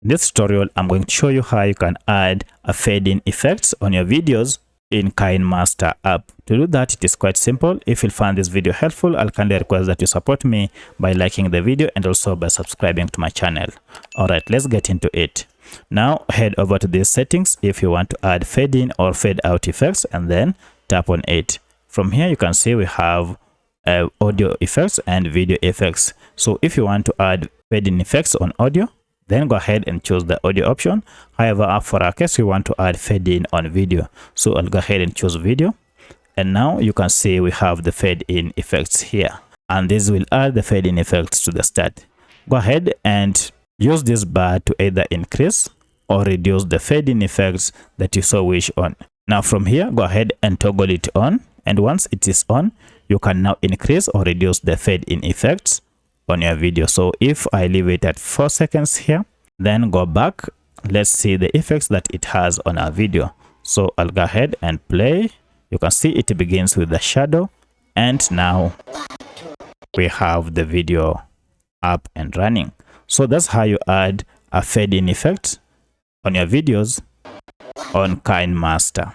In this tutorial, I'm going to show you how you can add a fade-in effects on your videos in KineMaster app. To do that, it is quite simple. If you find this video helpful, I'll kindly request that you support me by liking the video and also by subscribing to my channel. Alright, let's get into it. Now head over to these settings if you want to add fade-in or fade-out effects, and then tap on it. From here you can see we have audio effects and video effects. So if you want to add fade-in effects on audio, then go ahead and choose the audio option. However, for our case, we want to add fade-in on video, so I'll go ahead and choose video. And now you can see we have the fade-in effects here, and this will add the fade-in effects to the start. Go ahead and use this bar to either increase or reduce the fade-in effects that you so wish on. Now from here, go ahead and toggle it on, and once it is on, you can now increase or reduce the fade-in effects on your video. So if I leave it at 4 seconds here, then go back, let's see the effects that it has on our video. So I'll go ahead and play. You can see it begins with the shadow, and now we have the video up and running. So that's how you add a fade-in effect on your videos on KineMaster.